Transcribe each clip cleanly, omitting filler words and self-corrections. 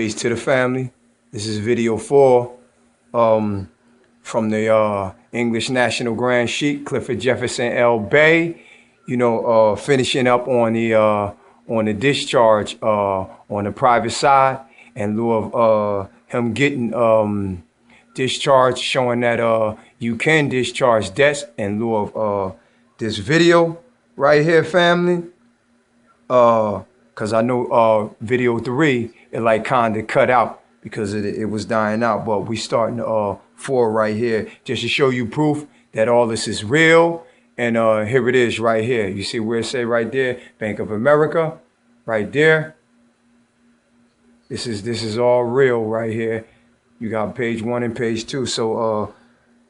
Peace to the family. This is video 4 from the English National Grand Sheik, Clifford, Jefferson, L. Bay. Finishing up on the discharge on the private side in lieu of him getting discharged, showing that you can discharge debts in lieu of this video right here, family. Cause I know video 3 it like kinda cut out because it was dying out, but we starting 4 right here just to show you proof that all this is real. And here it is right here. You see where it say right there, Bank of America, right there. This is all real right here. You got page 1 and page 2. So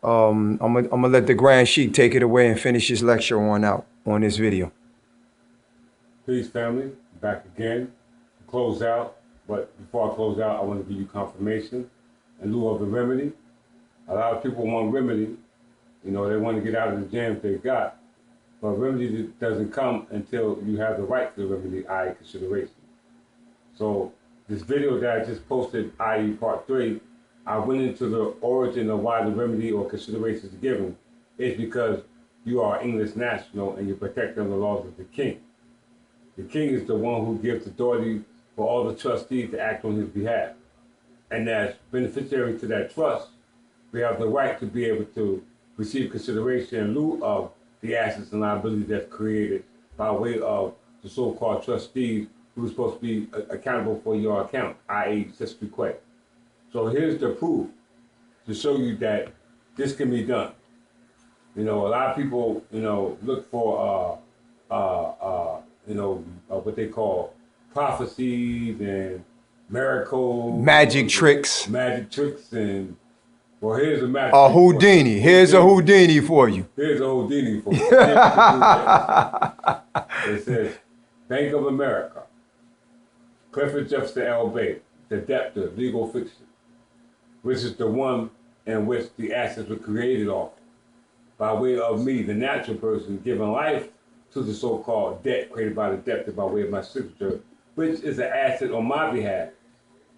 I'm gonna let the Grand Sheik take it away and finish his lecture out on this video. Peace, family. Back again to close out. But before I close out, I want to give you confirmation in lieu of the remedy. A lot of people want remedy. They want to get out of the jams they got. But remedy doesn't come until you have the right to the remedy, i.e. consideration. So this video that I just posted, i.e. part 3, I went into the origin of why the remedy or consideration is given. It's because you are English national and you're protecting the laws of the king. The king is the one who gives authority for all the trustees to act on his behalf. And as beneficiary to that trust, we have the right to be able to receive consideration in lieu of the assets and liabilities that's created by way of the so-called trustees who are supposed to be accountable for your account, i.e. Quit. So here's the proof to show you that this can be done. A lot of people, look for what they call prophecies and miracles, magic tricks, and well, here's a magic. A Houdini. Here's a Houdini for you. Here's a Houdini for you. It says, Bank of America, Clifford, Jefferson, L. Bay, the debtor, legal fiction, which is the one in which the assets were created off, by way of me, the natural person, giving life to the so-called debt created by the debtor by way of my signature, which is an asset on my behalf.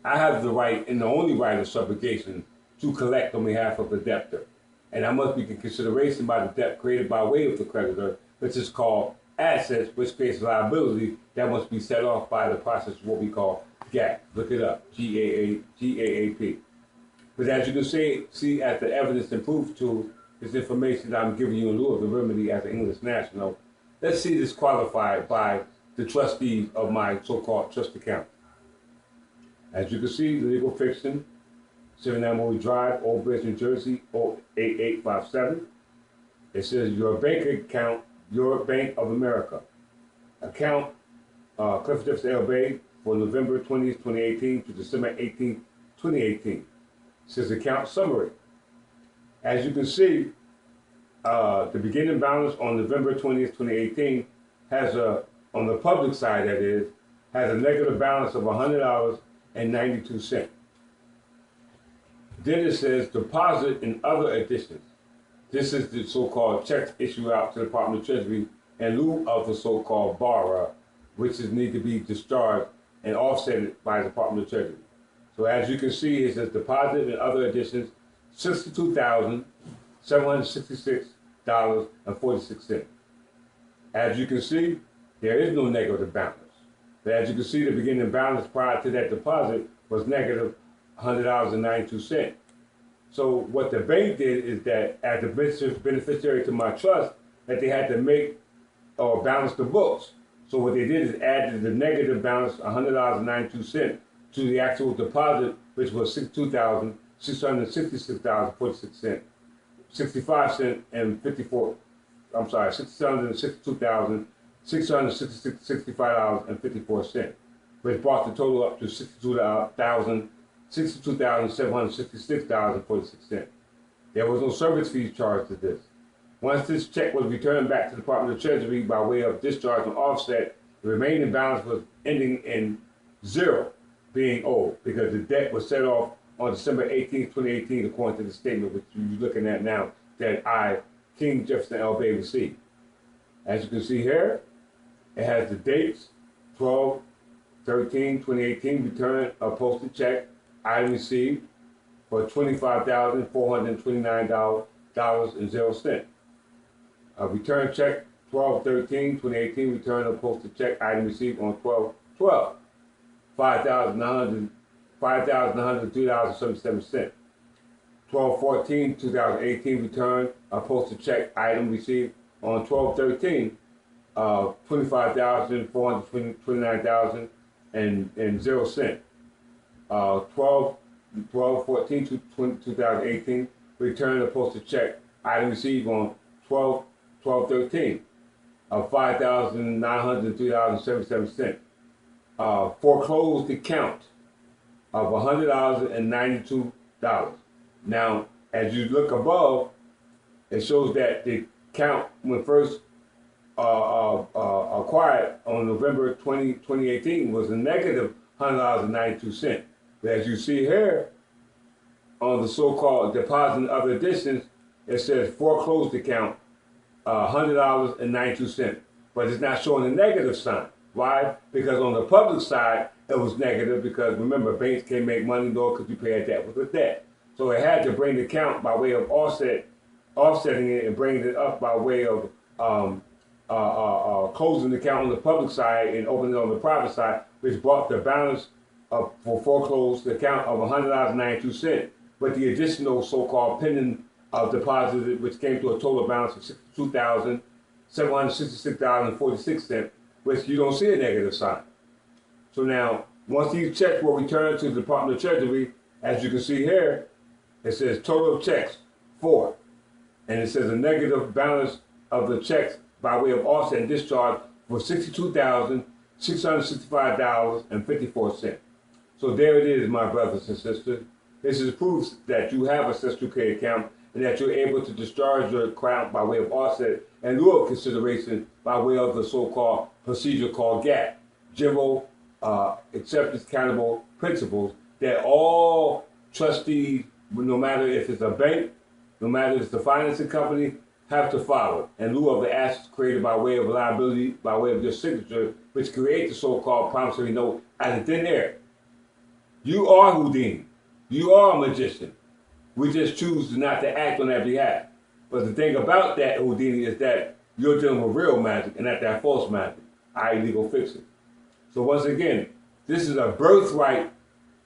I have the right and the only right of subrogation to collect on behalf of the debtor. And I must be in consideration by the debt created by way of the creditor, which is called assets, which creates liability that must be set off by the process of what we call GAAP. Look it up, GAAP. But as you can see as the evidence and proof to this information that I'm giving you in lieu of the remedy as an English national, let's see this qualified by the trustees of my so-called trust account. As you can see, legal fiction, 79 Drive, Old Bridge, New Jersey, 08857. It says your bank account, your Bank of America. Account, Clifford, Jefferson, L. Bay, for November 20th, 2018 to December 18th, 2018. It says account summary. As you can see, the beginning balance on November 20th, 2018 has on the public side that is, has a negative balance of $100.92. Then it says deposit and other additions. This is the so-called checks issued out to the Department of Treasury in lieu of the so-called borrower, which need to be discharged and offset by the Department of Treasury. So as you can see, it says deposit and other additions, $62,766.46. As you can see, there is no negative balance. But as you can see, the beginning balance prior to that deposit was negative $100.92. So what the bank did is that as the beneficiary to my trust, that they had to make or balance the books. So what they did is added the negative balance, $100.92, to the actual deposit, which was $62,666.46. 65 cents and 54. I'm sorry, $662,665.54, which brought the total up to $62,766.46. There was no service fees charged to this. Once this check was returned back to the Department of Treasury by way of discharge and offset, the remaining balance was ending in 0 being owed because the debt was set off on December 18th, 2018, according to the statement which you're looking at now, that I, King Jefferson L. Bay, received. As you can see here, it has the dates, 12, 12/13/2018, return a posted check, item received for $25,429.00. Return check 12/13/2018, return a posted check, item received on 12/12, $5,903.77. 12/14/2018, return a posted check, item received on 12/13, $25,429.00. 12/14/2018, return a posted check, item received on 12/13, $5,903.77. Foreclosed account of $100.92. Now, as you look above, it shows that the account when first acquired on November 20, 2018 was a negative $100.92. But as you see here on the so-called deposit and other additions, it says foreclosed account $100.92, but it's not showing a negative sign. Why? Because on the public side, it was negative because remember, banks can't make money nor could you pay a debt with a debt. So it had to bring the account by way of offsetting it and bringing it up by way of closing the account on the public side and opening it on the private side, which brought the balance for foreclosed account of $100.92. But the additional so-called pending deposit, which came to a total balance of $62,766.46, which you don't see a negative sign. So now, once these checks were returned to the Department of Treasury, as you can see here, it says total of checks 4, and it says a negative balance of the checks by way of offset and discharge for $62,665.54. So there it is, my brothers and sisters. This is proof that you have a Section 2K account and that you're able to discharge your account by way of offset and lieu of consideration by way of the so-called procedure called GAAP, General Acceptance Accountable Principles, that all trustees, no matter if it's a bank, no matter if it's a financing company, have to follow in lieu of the assets created by way of liability, by way of your signature, which create the so-called promissory note out of thin air. You are Houdini. You are a magician. We just choose not to act on that behalf. But the thing about that, Houdini, is that you're dealing with real magic and not that false magic, i.e. legal fiction. So once again, this is a birthright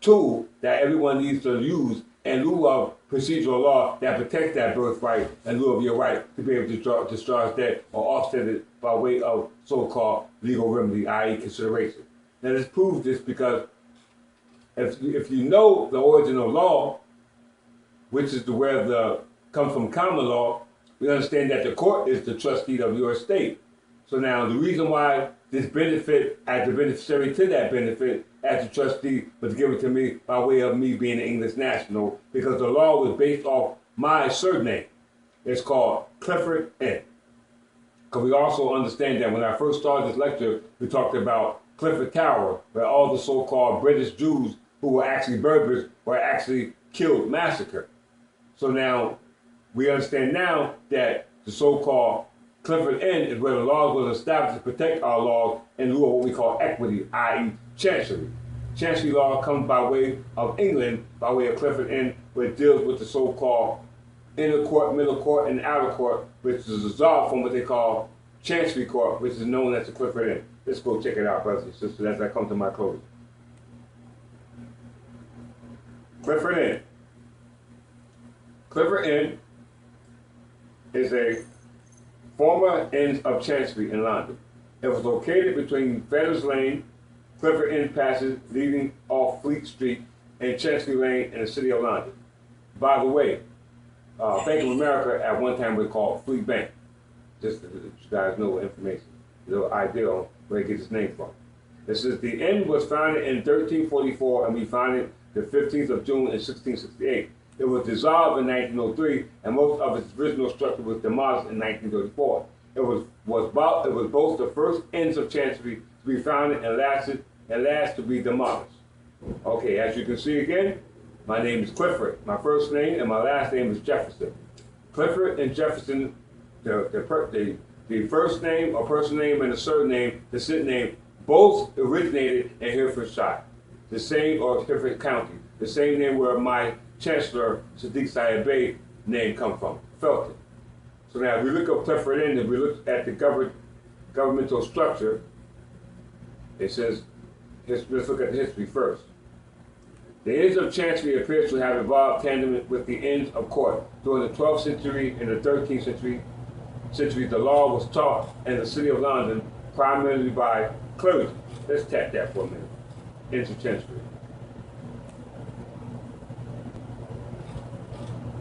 tool that everyone needs to use in lieu of procedural law that protects that birthright in lieu of your right to be able to discharge debt or offset it by way of so-called legal remedy, i.e. consideration. Now let's prove this because if you know the origin of law, which is where the comes from common law, we understand that the court is the trustee of your estate. So now the reason why this benefit, as the beneficiary to that benefit, as a trustee, was given to me by way of me being an English national, because the law was based off my surname. It's called Clifford N. Because we also understand that when I first started this lecture, we talked about Clifford Tower, where all the so-called British Jews who were actually Berbers were actually killed, massacred. So now we understand now that the so-called Clifford N is where the laws were established to protect our laws in lieu of what we call equity, i.e. Chancery. Chancery law comes by way of England, by way of Clifford N, where it deals with the so-called inner court, middle court, and outer court, which is dissolved from what they call Chancery Court, which is known as the Clifford N. Let's go check it out, brothers and sisters, as I come to my close. Clifford N. Clifford N is a former Inn of Chancery in London. It was located between Fetters Lane, Clifford Inn Passage, leading off Fleet Street, and Chancery Lane in the city of London. By the way, Bank of America at one time was called Fleet Bank. Just so you guys know information, the idea on where it gets its name from. This is the inn was founded in 1344 and we founded the 15th of June in 1668. It was dissolved in 1903 and most of its original structure was demolished in 1934. It was both the first inns of Chancery to be founded and last to be demolished. Okay, as you can see again, my name is Clifford. My first name and my last name is Jefferson. Clifford and Jefferson, the first name or person name and the surname, the sit name, Both originated in Herefordshire, the same, or Hereford County, the same name where my Chancellor, Sadiq Said Bey, name come from, Felton. So now if we look up Clifford Inn, if we look at the governmental structure, it says, let's look at the history first. The ends of chancery appears to have evolved tandem with the ends of court. During the 12th century and the 13th century, the law was taught in the city of London primarily by clergy. Let's tap that for a minute. Ends of chancery.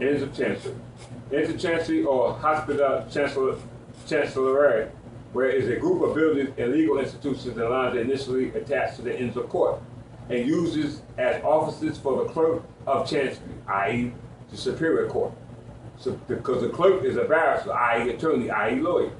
Ends of chancery. Ends of chancery, or hospital chancellery, where is a group of buildings and legal institutions in London initially attached to the ends of court, and uses as offices for the clerk of chancery, i.e. the superior court. So, because the clerk is a barrister, i.e. attorney, i.e. lawyer.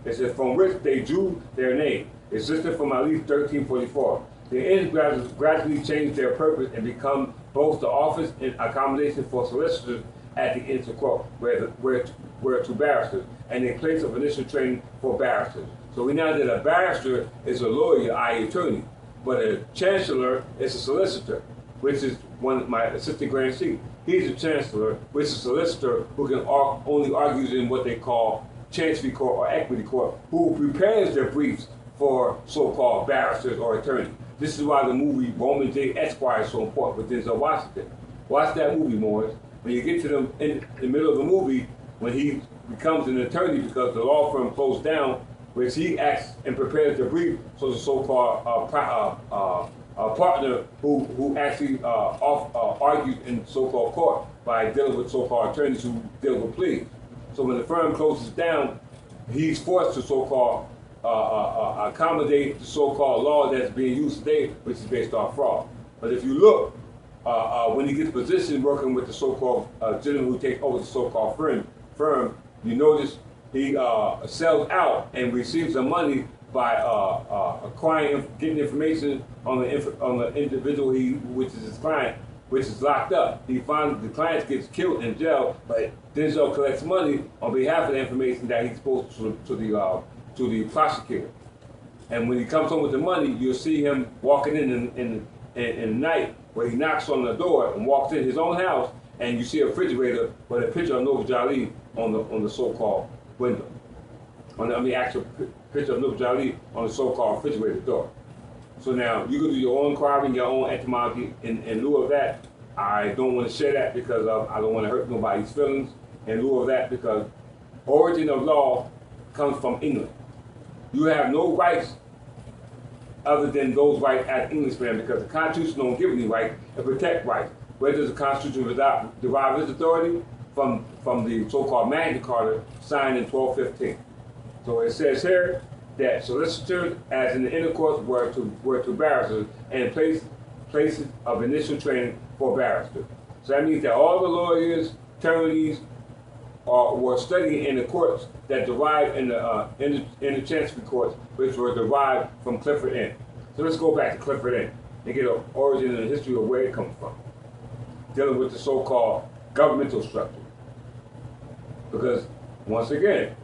It says from which they drew their name. Existed from at least 1344. The ends gradually changed their purpose and become both the office and accommodation for solicitors at the ends of court, where to barristers, and a place of initial training for barristers. So we know that a barrister is a lawyer, i.e. attorney, but a chancellor is a solicitor, which is one of my assistant grand chief. He's a chancellor, which is a solicitor who can only argues in what they call chancery court or equity court, who prepares their briefs for so-called barristers or attorneys. This is why the movie Roman J. Esquire is so important with Denzel Washington. Watch that movie, Morris. When you get to them in the middle of the movie, when he becomes an attorney because the law firm closed down, which he acts and prepares the brief, so the so-called partner who actually argues in so-called court by dealing with so-called attorneys who deal with pleas. So when the firm closes down, he's forced to so-called accommodate the so-called law that's being used today, which is based on fraud. But if you look, when he gets positioned working with the so-called gentleman who takes over the so-called firm, you notice he sells out and receives the money by acquiring, getting information on the individual which is his client, which is locked up. He finds the client gets killed in jail, but Denzel collects money on behalf of the information that he's supposed to the prosecutor. And when he comes home with the money, you'll see him walking in the night, where he knocks on the door and walks in his own house, and you see a refrigerator with a picture of Noble Jali on the so-called window. Actual picture of Noble Jali on the so-called refrigerator door. So now you can do your own carving, your own etymology. In lieu of that, I don't want to share that because I don't want to hurt nobody's feelings. In lieu of that, because origin of law comes from England. You have no rights other than those rights as Englishmen, because the Constitution don't give any rights and protect rights. Where does the Constitution derive its authority? From the so-called Magna Carta signed in 1215. So it says here that solicitors, as in the inner courts, were to barristers, and places of initial training for barristers. So that means that all the lawyers, attorneys, were studying in the courts that derived in the chancery courts, which were derived from Clifford Inn. So let's go back to Clifford Inn and get an origin and a history of where it comes from, dealing with the so-called governmental structure. Because once again,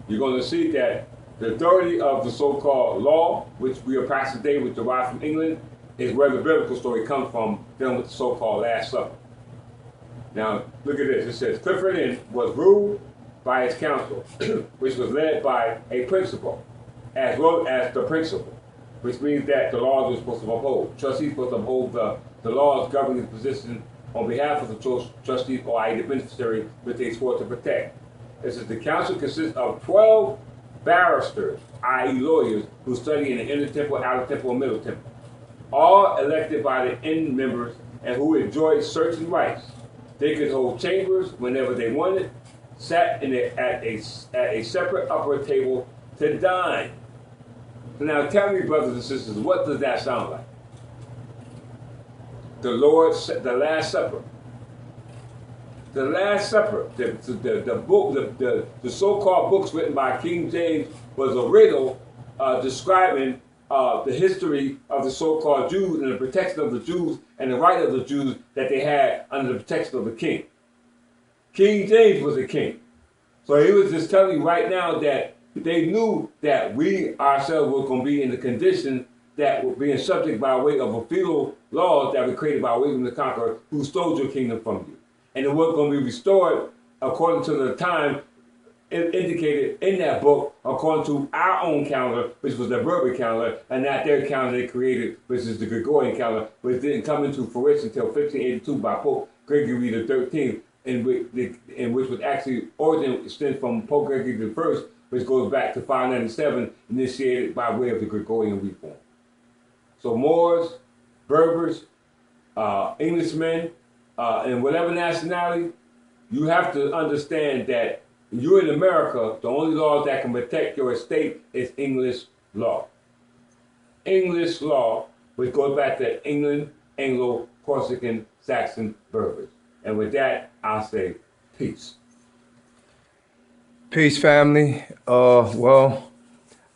you're going to see that the authority of the so-called law, which we are practicing today, which derived from England, is where the biblical story comes from, dealing with the so-called Last Supper. Now, look at this. It says, Clifford Inn was ruled by its council, which was led by a principal, as well as the principal, which means that the laws were supposed to uphold. Trustees were supposed to uphold the laws governing the position on behalf of the trustees or the beneficiary, which they swore to protect. It says the council consists of 12 barristers, i.e. lawyers, who study in the inner temple, outer temple, and middle temple, all elected by the inn members and who enjoyed certain rights. They could hold chambers whenever they wanted, sat at a separate upper table to dine. So now tell me, brothers and sisters, what does that sound like? The Last Supper. The Last Supper, the book, the so-called books written by King James was a riddle describing the history of the so-called Jews and the protection of the Jews and the right of the Jews that they had under the protection of the king. King James was a king. So he was just telling you right now that they knew that we ourselves were going to be in the condition that were being subject by way of a feudal laws that were created by William the Conqueror, who stole your kingdom from you. And it was going to be restored according to the time indicated in that book, according to our own calendar, which was the Birthright calendar, and not their calendar they created, which is the Gregorian calendar, which didn't come into fruition until 1582 by Pope Gregory XIII, in which was actually origin extends from Pope Gregory I, which goes back to 597, initiated by way of the Gregorian reform. So Moors, Berbers, Englishmen, and whatever nationality, you have to understand that you're in America, the only laws that can protect your estate is English law. English law, which goes back to England, Anglo, Corsican, Saxon, Berbers. And with that, I'll say peace. Peace, family. Well,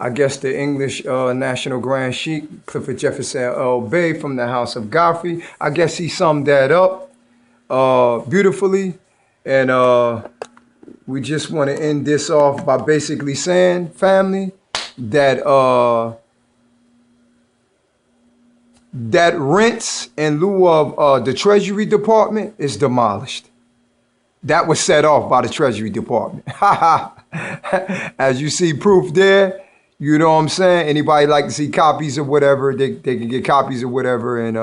I guess the English National Grand Sheik, Clifford Jefferson L.B. from the House of Geoffery, I guess he summed that up beautifully. And we just want to end this off by basically saying, family, that that rents in lieu of the Treasury Department is demolished. That was set off by the Treasury Department. As you see proof there, you know what I'm saying? Anybody like to see copies or whatever, they can get copies or whatever. And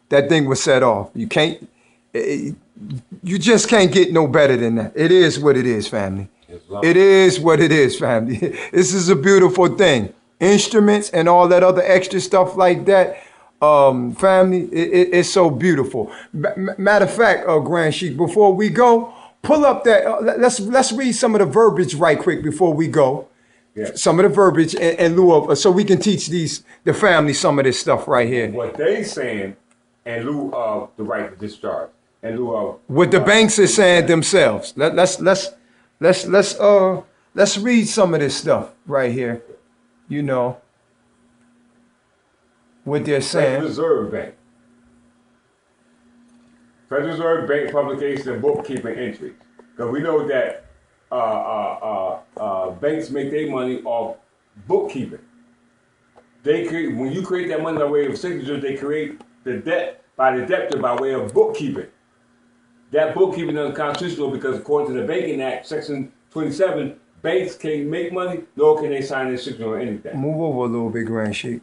that thing was set off. You can't, you just can't get no better than that. It is what it is, family. It is what it is, family. This is a beautiful thing. Instruments and all that other extra stuff like that. Family, it's so beautiful. Matter of fact, Grand Sheik, before we go, pull up that. Let's read some of the verbiage right quick before we go. Yeah. Some of the verbiage in lieu of, so we can teach the family some of this stuff right here. What they saying in lieu of the right to discharge, in lieu of what the banks are saying themselves. Let's read some of this stuff right here. You know what they're saying. Federal Reserve Bank. Federal Reserve Bank publication and bookkeeping entries. Because we know that banks make their money off bookkeeping. They create, when you create that money by way of signature, they create the debt by the debtor by way of bookkeeping. That bookkeeping is unconstitutional because according to the Banking Act, Section 27, banks can't make money, nor can they sign their signature on anything. Move over a little bit, Grand Sheik.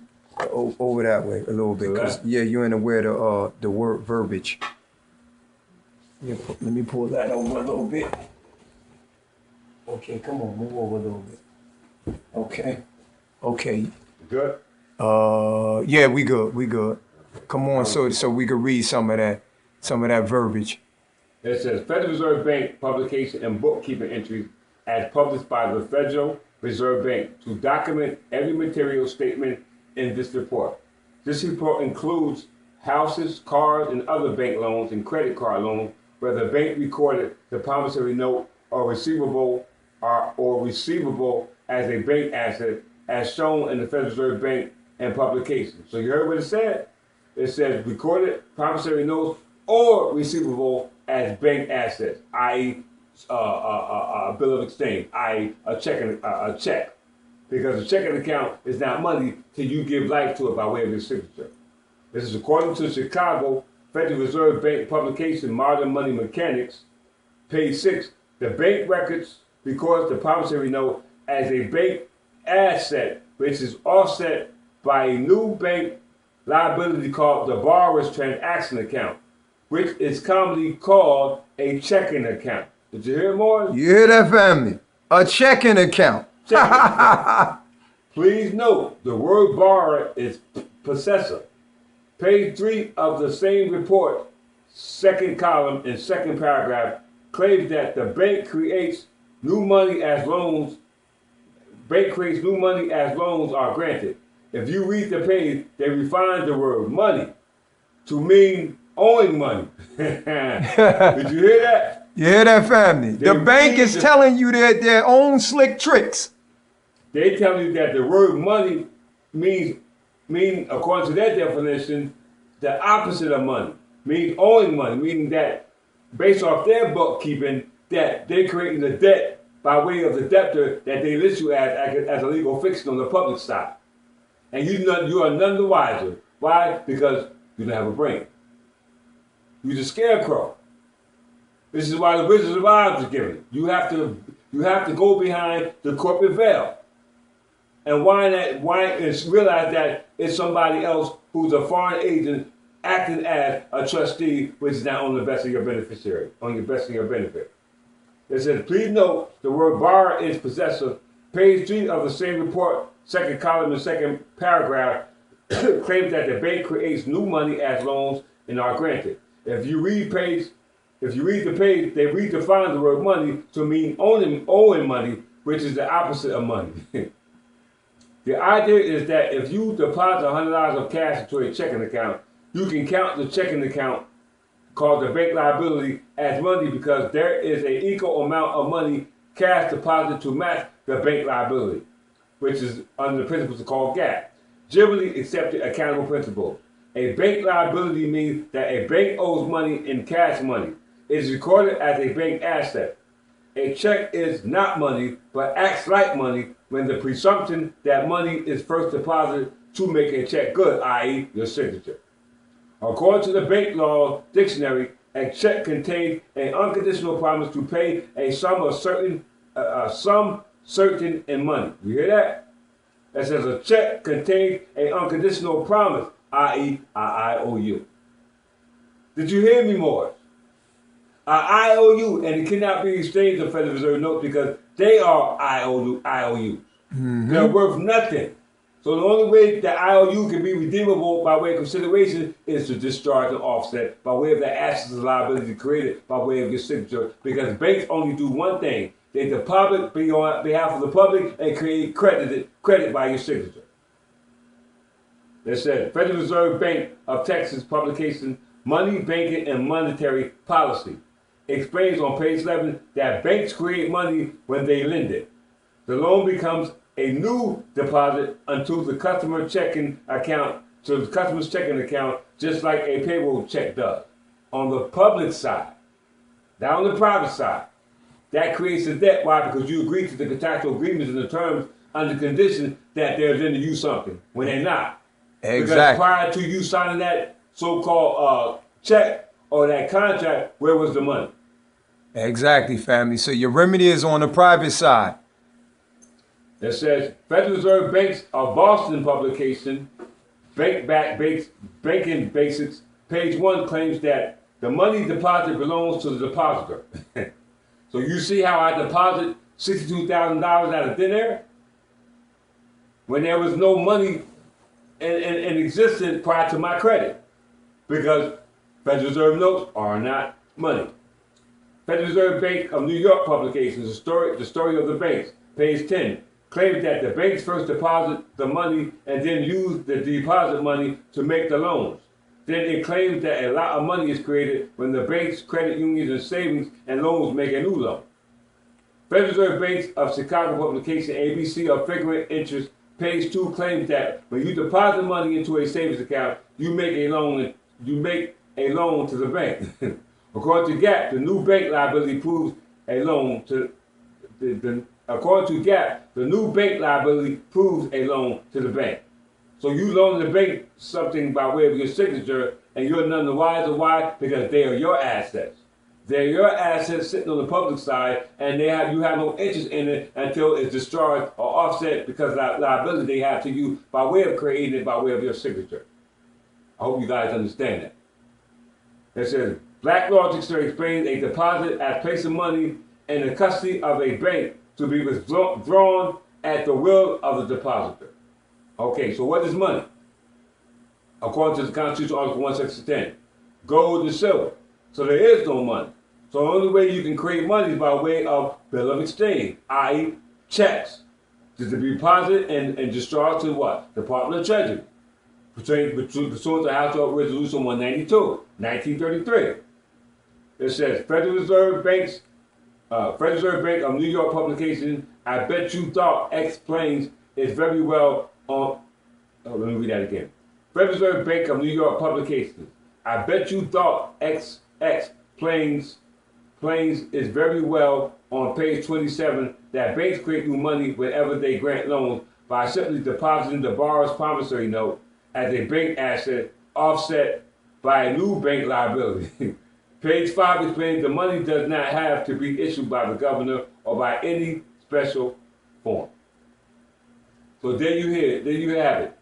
Over that way a little bit, because yeah, you ain't aware of the word verbiage. Yeah, let me pull that over a little bit. Okay, come on, move over a little bit. Okay. Good. Yeah, we good. Come on, so we could read some of that verbiage. It says Federal Reserve Bank publication and bookkeeping entries as published by the Federal Reserve Bank to document every material statement in this report. This report includes houses, cars, and other bank loans and credit card loans where the bank recorded the promissory note or receivable as a bank asset as shown in the Federal Reserve Bank and publication. So you heard what it said? It says recorded promissory notes or receivable as bank assets, i.e. a bill of exchange, i.e. a check. Because a checking account is not money till you give life to it by way of your signature. This is according to Chicago Federal Reserve Bank publication, Modern Money Mechanics, page 6. The bank records records the promissory note as a bank asset, which is offset by a new bank liability called the borrower's transaction account, which is commonly called a checking account. Did you hear more? You hear that, family? A checking account. Please note, the word borrower is possessor. Page 3 of the same report, second column and second paragraph, claims that the bank creates new money as loans. Bank creates new money as loans are granted. If you read the page, they refine the word money to mean owing money. Did you hear that? You hear that, family? The bank is telling you their own slick tricks. They tell you that the word money mean according to their definition, the opposite of money. Means owing money, meaning that based off their bookkeeping, that they're creating a debt by way of the debtor that they list you as a legal fiction on the public side. And you are none the wiser. Why? Because you don't have a brain. You're the scarecrow. This is why the Wizard of Oz is given. You have to go behind the corporate veil. And why is realize that it's somebody else who's a foreign agent acting as a trustee, which is not on the best of your beneficiary, on your best of your benefit. It says, please note the word borrower is possessor. Page 3 of the same report, second column and second paragraph, claims that the bank creates new money as loans and are granted. If you read the page, they redefine the word money to mean owing money, which is the opposite of money. The idea is that if you deposit $100 of cash into a checking account, you can count the checking account called the bank liability as money because there is an equal amount of money cash deposited to match the bank liability, which is under the principles called GAAP, generally accepted accountable principles. A bank liability means that a bank owes money in cash money. It is recorded as a bank asset. A check is not money, but acts like money when the presumption that money is first deposited to make a check good, i.e. your signature. According to the Bank Law Dictionary, a check contains an unconditional promise to pay a sum certain in money. You hear that? It says a check contains an unconditional promise, i.e. I owe you. Did you hear me, Morris? I owe you, and it cannot be exchanged on Federal Reserve notes because they are IOUs. Mm-hmm. They're worth nothing. So the only way that IOU can be redeemable by way of consideration is to discharge and offset by way of the assets and liability created by way of your signature, because banks only do one thing. They deposit on behalf of the public and create credit by your signature. It says, Federal Reserve Bank of Texas publication, Money, Banking, and Monetary Policy, explains on page 11 that banks create money when they lend it. The loan becomes a new deposit until the customer's checking account, just like a payroll check does. On the public side, not on the private side, that creates a debt. Why? Because you agree to the contractual agreements and the terms under condition that they're lending you something when they're not. Exactly. Because prior to you signing that so-called check or that contract, where was the money? Exactly, family. So your remedy is on the private side. It says, Federal Reserve Banks of Boston publication, Banking Basics, page 1 claims that the money deposit belongs to the depositor. So you see how I deposit $62,000 out of thin air? When there was no money in existence prior to my credit. Because Federal Reserve notes are not money. Federal Reserve Bank of New York publications, the story of the banks, page 10, claims that the banks first deposit the money and then use the deposit money to make the loans. Then it claims that a lot of money is created when the banks, credit unions, and savings and loans make a new loan. Federal Reserve Banks of Chicago publication, ABC of Figuring Interest, page 2, claims that when you deposit money into a savings account, you make a loan to the bank. According to GAAP, the new bank liability proves a loan to According to GAAP, the new bank liability proves a loan to the bank. So you loan the bank something by way of your signature, and you're none the wiser. Why? Because they are your assets. They're your assets sitting on the public side, and you have no interest in it until it's discharged or offset because of that liability they have to you by way of creating it by way of your signature. I hope you guys understand that. It says, Black Law Dictionary explains a deposit as placing money in the custody of a bank to be withdrawn at the will of the depositor. Okay, so what is money? According to the Constitution, Article 1, Section 10, gold and silver. So there is no money. So the only way you can create money is by way of bill of exchange, i.e. checks, to be deposited and discharged to what? Department of Treasury, pursuant to House of Resolution 192, 1933. It says, Federal Reserve Bank of New York publication, I bet you thought explains it very well on, let me read that again. Federal Reserve Bank of New York publication, I bet you thought explains explains it very well on page 27 that banks create new money whenever they grant loans by simply depositing the borrower's promissory note as a bank asset offset by a new bank liability. Page 5 explains the money does not have to be issued by the governor or by any special form. So there you have it.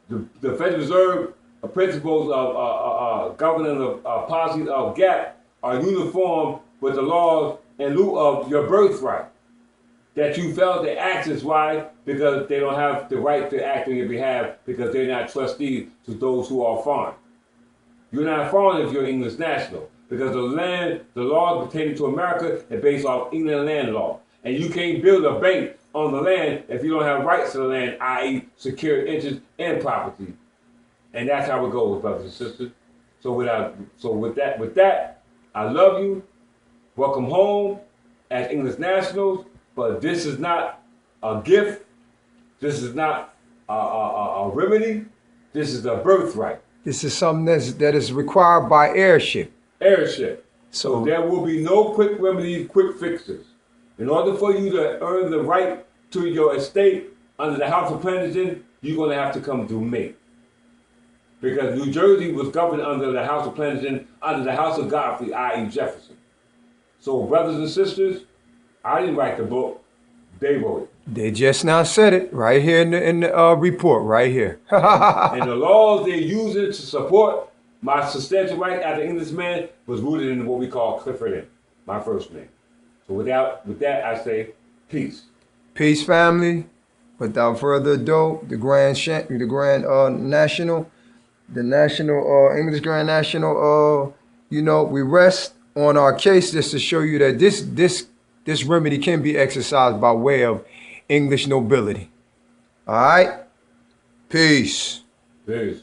The Federal Reserve principles of governing the policies of GAAP are uniform with the laws in lieu of your birthright. That you failed to access. Why? Because they don't have the right to act on your behalf because they're not trustees to those who are foreign. You're not foreign if you're English national because the laws pertaining to America are based off England land law. And you can't build a bank on the land if you don't have rights to the land, i.e. secured interest and property. And that's how it goes, brothers and sisters. So with that, I love you. Welcome home as English nationals. But this is not a gift. This is not a remedy. This is a birthright. This is something that is required by heirship. Heirship. So there will be no quick remedies, quick fixes. In order for you to earn the right to your estate under the House of Plantation, you're going to have to come through me. Because New Jersey was governed under the House of Plantation, under the House of Geoffery, i.e. Jefferson. So brothers and sisters, I didn't write the book. They wrote it. They just now said it right here in the report, right here. And the laws they're using to support my substantial right as an Englishman was rooted in what we call Clifford, my first name. So with that, I say peace. Peace, family. Without further ado, the National English Grand National, we rest on our case just to show you that this remedy can be exercised by way of English nobility. All right? Peace. Peace.